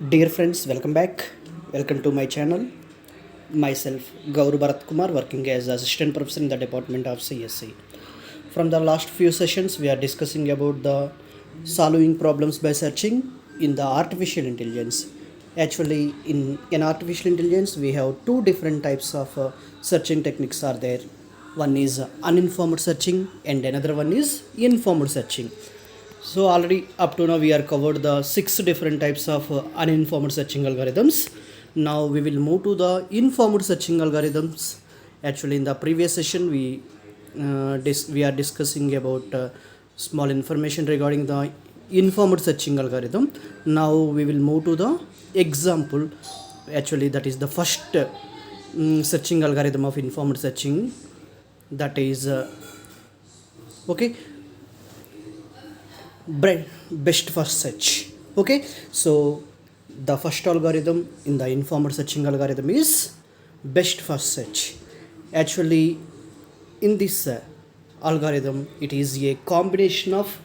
Dear friends, welcome back. Welcome to my channel. Myself, Gauru Bharat Kumar, working as Assistant Professor in the Department of CSC. From the last few sessions, we are discussing about the solving problems by searching in the artificial intelligence. Actually, in artificial intelligence, we have two different types of searching techniques are there. One is uninformed searching, and another one is informed searching. So already up to now we are covered the six different types of uninformed searching algorithms. Now we will move to the informed searching algorithms. Actually, in the previous session we are discussing about small information regarding the informed searching algorithm. Now we will move to the example. Actually, that is the first searching algorithm of informed searching. That is okay best first search. Okay, so the first algorithm in the informed searching algorithm is best first search. Actually, in this algorithm, it is a combination of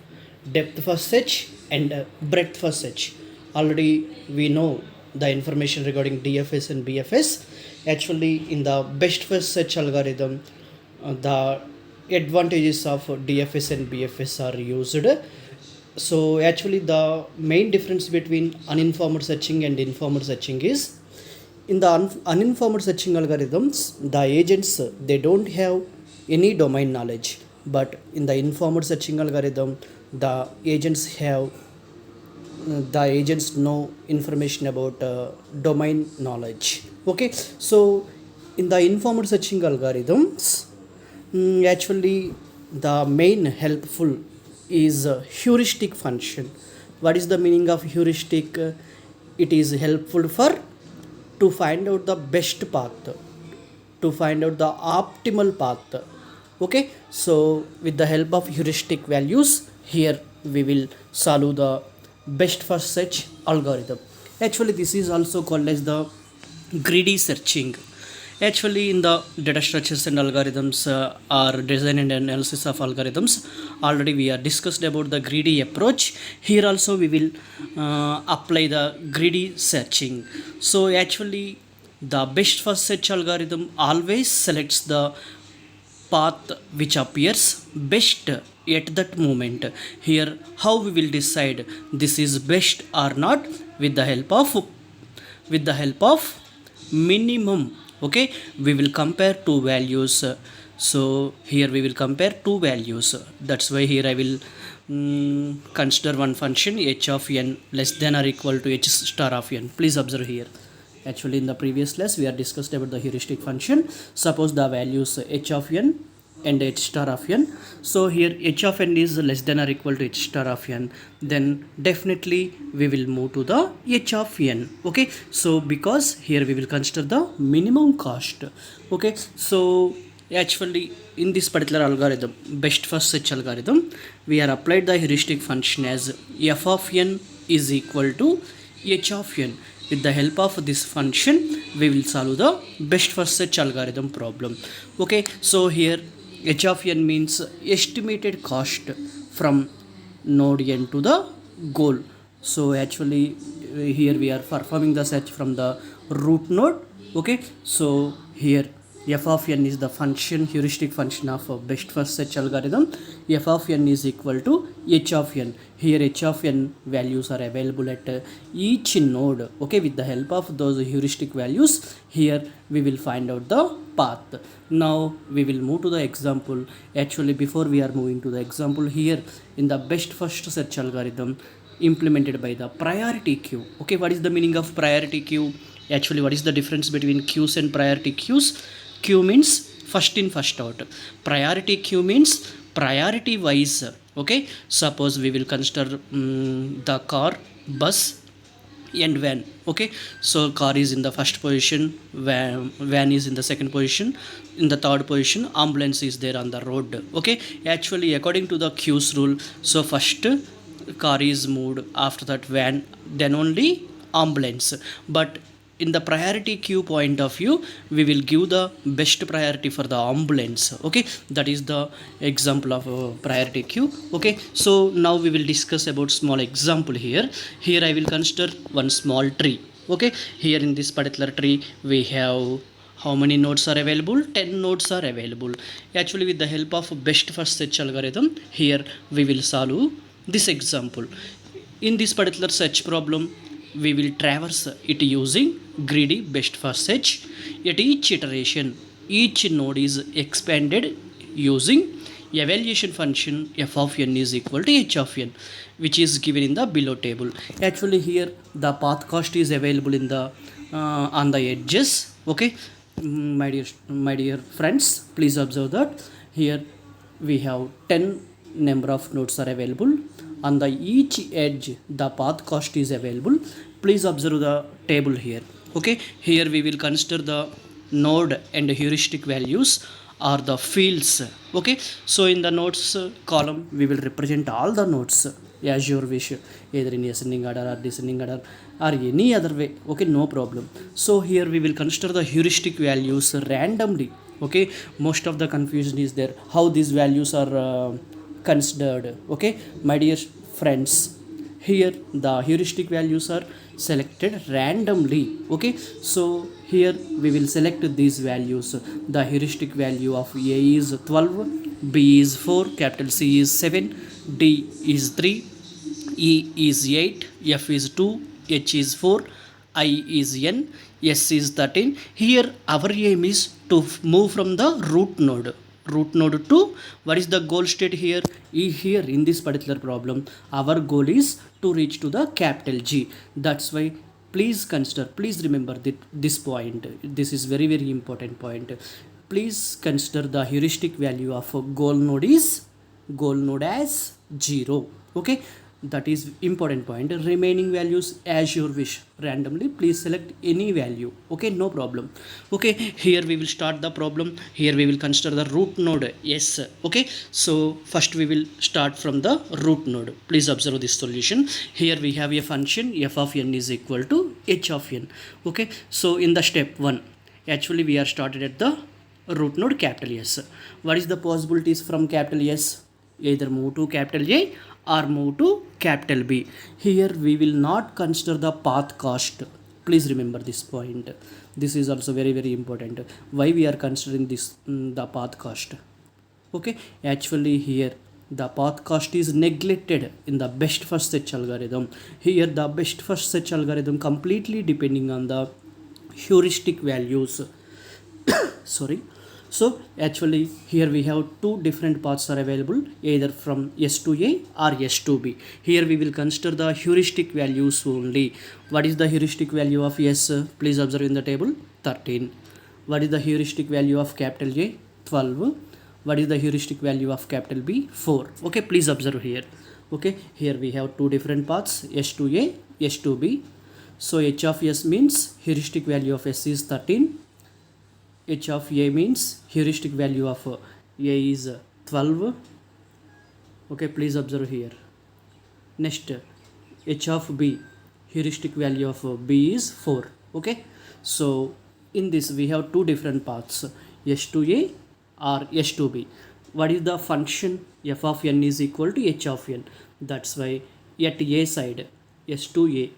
depth first search and breadth first search. Already we know the information regarding DFS and BFS. Actually, in the best first search algorithm, the advantages of DFS and BFS are used. So actually the main difference between uninformed searching and informed searching is in the uninformed searching algorithms, the agents they don't have any domain knowledge, but in the informed searching algorithm, the agents have the agents know information about domain knowledge. Okay, so in the informed searching algorithms, actually the main helpful is a heuristic function. What is the meaning of heuristic? It is helpful for to find out the best path, to find out the optimal path. Okay, so with the help of heuristic values, here we will solve the best first search algorithm. Actually, this is also called as the greedy searching. Actually, in the data structures and algorithms or design and analysis of algorithms, already we are discussed about the greedy approach. Here also we will apply the greedy searching. So actually, the best first search algorithm always selects the path which appears best at that moment. Here, how we will decide this is best or not? With the help of minimum. Okay, we will compare two values. So here we will compare two values. That's why here I will consider one function h of n less than or equal to h star of n. Please observe here. Actually, in the previous class we are discussed about the heuristic function. Suppose the values h of n and h star of n. So here h of n is less than or equal to h star of n, then definitely we will move to the h of n. Okay, so because here we will consider the minimum cost. Okay, so actually in this particular algorithm, best first search algorithm, we are applied the heuristic function as f of n is equal to h of n. With the help of this function, we will solve the best first search algorithm problem. Okay, so here h of n means estimated cost from node n to the goal. So actually here we are performing the search from the root node. Okay, so here f of n is the function, heuristic function of best first search algorithm. F of n is equal to h of n. Here h of n values are available at each node. Okay, with the help of those heuristic values, here we will find out the path. Now we will move to the example. Actually, before we are moving to the example, here in the best first search algorithm implemented by the priority queue. Okay, what is the meaning of priority queue? Actually, what is the difference between queues and priority queues? Queue means first in first out. Priority queue means priority wise. Okay, suppose we will consider the car, bus and van. Okay, so car is in the first position, van is in the second position, in the third position ambulance is there on the road. Okay, actually according to the queues rule, so first car is moved, after that van, then only ambulance. But in the priority queue point of view, we will give the best priority for the ambulance. Okay, that is the example of priority queue. Okay, so now we will discuss about small example here. Here I will consider one small tree. Okay, here in this particular tree we have how many nodes are available? 10 nodes are available. Actually, with the help of best first search algorithm, here we will solve this example. In this particular search problem, we will traverse it using greedy best first search. At each iteration, each node is expanded using evaluation function f of n is equal to h of n, which is given in the below table. Actually, here the path cost is available in the on the edges. Okay, my dear friends, please observe that here we have 10 number of nodes are available. On the each edge the path cost is available. Please observe the table here. Okay, here we will consider the node and heuristic values are the fields. Okay, so in the nodes column we will represent all the nodes as your wish, either in ascending order or descending order or any other way. Okay, no problem. So here we will consider the heuristic values randomly. Okay, most of the confusion is there how these values are considered. Okay, my dear friends, here the heuristic values are selected randomly. Okay, so here we will select these values. The heuristic value of a is 12, b is 4, capital C is 7, d is 3, e is 8, f is 2, h is 4, I is n, s is 13. Here our aim is to move from the root node to what is the goal state here. Here in this particular problem our goal is to reach to the capital G. That's why please consider, please remember this point. This is very very important point. Please consider the heuristic value of a goal node as 0. Okay, that is important point. Remaining values as your wish, randomly please select any value. Okay, no problem. Okay, here we will start the problem. Here we will consider the root node. Yes. Okay, so first we will start from the root node. Please observe this solution. Here we have a function f of n is equal to h of n. Okay, so in the step 1 actually we are started at the root node capital S. What is the possibilities from capital S? Either move to capital A or move to capital B. Here we will not consider the path cost. Please remember this point. This is also very very important. Why we are considering this the path cost? Okay, actually here the path cost is neglected in the best first search algorithm. Here the best first search algorithm completely depending on the heuristic values. Sorry. So actually here we have two different paths are available, either from S to A or S to B. Here we will consider the heuristic values only. What is the heuristic value of S? Please observe in the table, 13. What is the heuristic value of capital A? 12. What is the heuristic value of capital B? 4. Okay, please observe here. Okay, here we have two different paths, S to A, S to B. So H of S means heuristic value of S is 13. H of A means heuristic value of A is 12. Okay, please observe here. Next, H of B, heuristic value of B is 4. Okay, so in this we have two different paths, S to A or S to B. What is the function? F of n is equal to H of n. That's why at A side, S to A,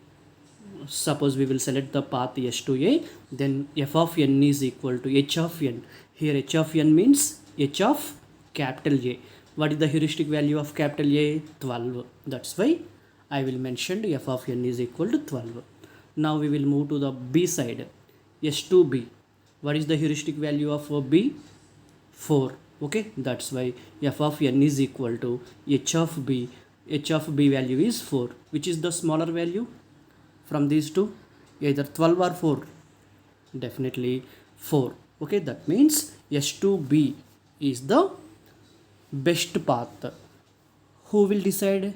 suppose we will select the path S to A, then f of n is equal to h of n. Here h of n means h of capital A. What is the heuristic value of capital A? 12. That's why I will mention f of n is equal to 12. Now we will move to the B side, S to B. What is the heuristic value of B? 4. Okay, that's why f of n is equal to h of B. H of B value is 4. Which is the smaller value from these two? Either 12 or 4? Definitely 4. Okay, that means S to B is the best path. Who will decide?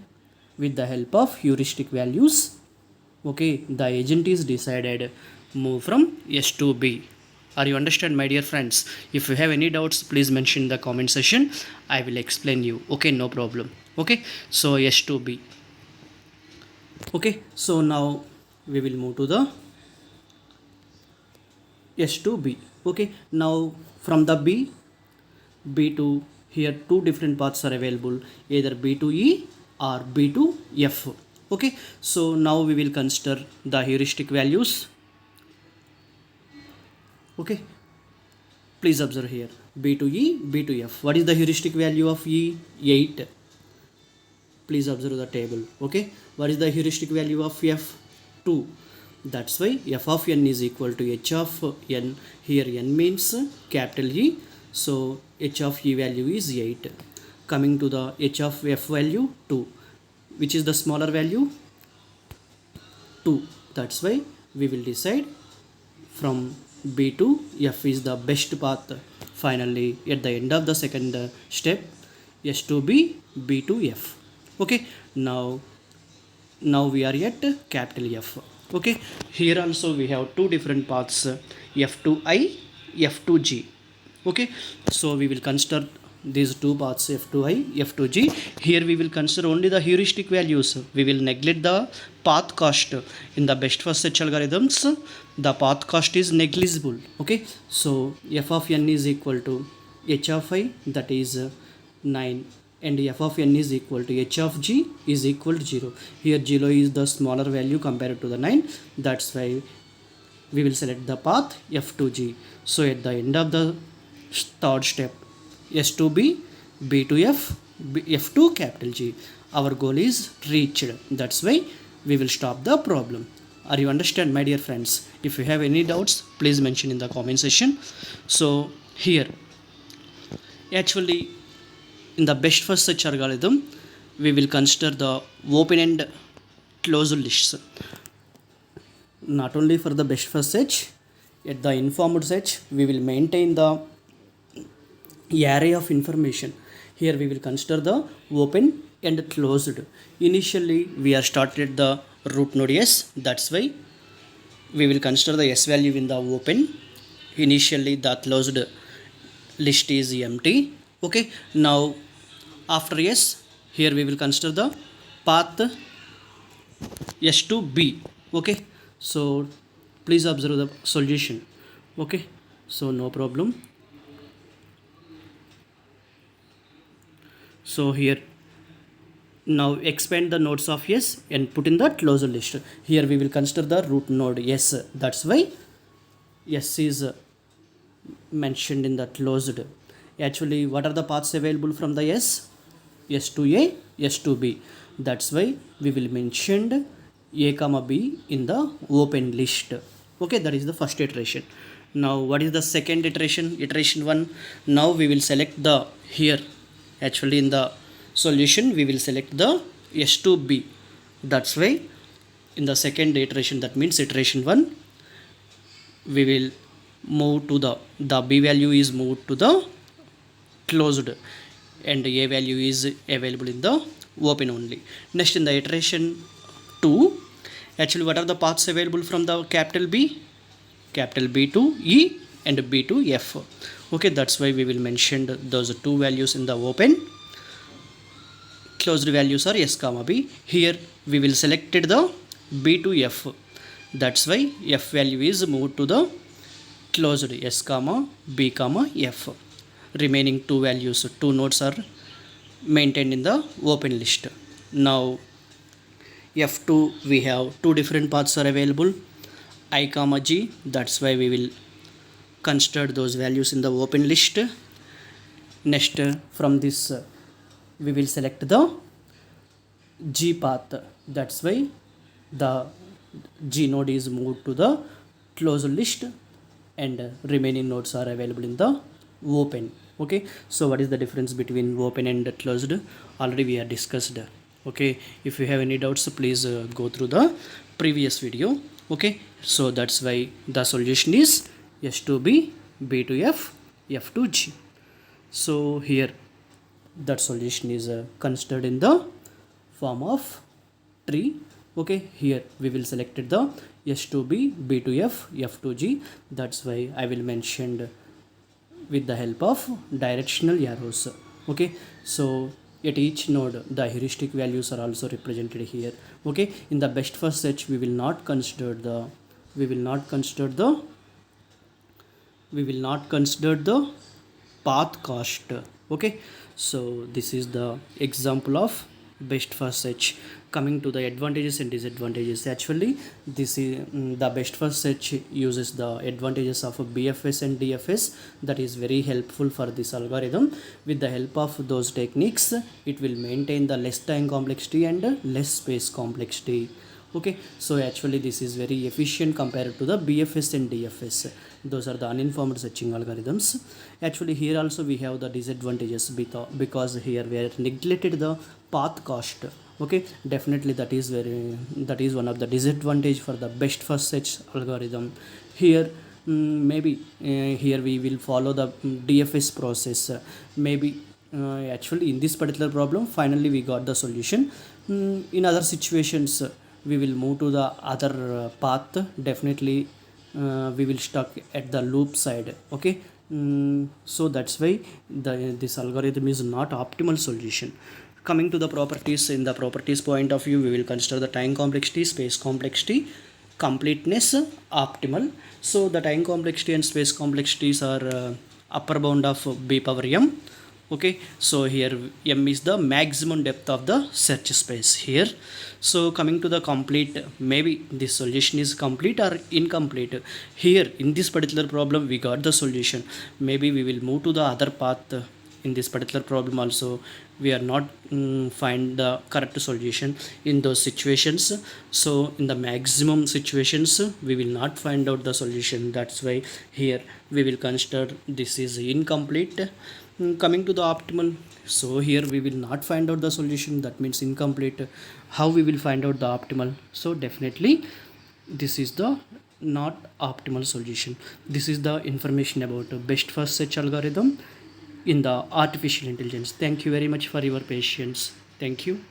With the help of heuristic values. Okay, the agent is decided. Move from S to B. Are you understand, my dear friends? If you have any doubts, please mention in the comment section. I will explain you. Okay, no problem. Okay, so S to B. Okay, so now we will move to the S to B. Okay, now from the B to here two different paths are available, either B to E or B to F. Okay, so now we will consider the heuristic values. Okay, please observe here B to E, B to F. What is the heuristic value of E? 8. Please observe the table. Okay, what is the heuristic value of F? 2. That's why f of n is equal to h of n. Here n means capital E, so h of E value is 8. Coming to the h of f value 2, which is the smaller value? 2. That's why we will decide from B to F is the best path. Finally, at the end of the second step, S to B, B to F. Okay, now we are at capital F. Okay, here also we have two different paths, F to I, F to G. Okay, so we will consider these two paths, F to I, F to G. Here we will consider only the heuristic values. We will neglect the path cost. In the best first search algorithms, the path cost is negligible. Okay, so f of n is equal to h of I, that is 9, and f of n is equal to h of g is equal to 0. Here 0 is the smaller value compared to the 9. That's why we will select the path f to g. So at the end of the third step, S to B, B to F, F to capital G, our goal is reached. That's why we will stop the problem. Are you understand, my dear friends? If you have any doubts, please mention in the comment section. So here actually in the best first search algorithm, we will consider the open and closed lists. Not only for the best first search, at the informed search we will maintain the array of information. Here we will consider the open and closed. Initially we are started the root node S. That's why we will consider the S value in the open. Initially the closed list is empty. Okay, now after S, here we will consider the path S to B. Okay, so please observe the solution. Okay, so no problem. So here now expand the nodes of S and put in the closed list. Here we will consider the root node S. That's why S is mentioned in the closed. Actually, what are the paths available from the S? S to A, S to B. That's why we will mention A comma B in the open list. Okay, that is the first iteration. Now what is the second iteration? Iteration 1. Now we will select the here. Actually in the solution we will select the S to B. That's why in the second iteration, that means iteration 1, we will move to the B value is moved to the closed and A value is available in the open only. Next in the iteration 2, actually what are the paths available from the capital B? Capital B to E and B to F. Okay, that's why we will mention those two values in the open. Closed values are S comma B. Here we will select the B to F. That's why F value is moved to the closed S comma B comma F. Remaining two values, two nodes are maintained in the open list. Now F2, we have two different paths are available, I comma G. That's why we will consider those values in the open list. Next from this we will select the G path. That's why the G node is moved to the closed list and remaining nodes are available in the open. Okay, so what is the difference between open and closed? Already we are discussed. Okay, if you have any doubts, please go through the previous video. Okay, so that's why the solution is S to B, B to F, F to G. So here that solution is considered in the form of tree. Okay, here we will select the S to B, B to F, F to G. That's why I will mention with the help of directional arrows. Okay, so at each node the heuristic values are also represented here. Okay, in the best first search we will not consider the we will not consider the path cost. Okay, so this is the example of best first search. Coming to the advantages and disadvantages, actually this is the best first search uses the advantages of BFS and DFS. That is very helpful for this algorithm. With the help of those techniques, it will maintain the less time complexity and less space complexity. Okay, so actually this is very efficient compared to the BFS and DFS. Those are the uninformed searching algorithms. Actually here also we have the disadvantages, because here we are neglected the path cost. Okay, definitely that is one of the disadvantage for the best first search algorithm. Here maybe here we will follow the DFS process. Maybe actually in this particular problem finally we got the solution. In other situations we will move to the other path. Definitely we will stuck at the loop side. Okay, so that's why this algorithm is not optimal solution. Coming to the properties, in the properties point of view, we will consider the time complexity, space complexity, completeness, optimal. So the time complexity and space complexities are upper bound of b power m. Okay, so here m is the maximum depth of the search space here. So coming to the complete, maybe this solution is complete or incomplete. Here in this particular problem we got the solution. Maybe we will move to the other path. In this particular problem also we are not find the correct solution in those situations. So in the maximum situations we will not find out the solution. That's why here we will consider this is incomplete. Coming to the optimal, so here we will not find out the solution, that means incomplete. How we will find out the optimal? So definitely this is the not optimal solution. This is the information about best first search algorithm in the artificial intelligence. Thank you very much for your patience. Thank you.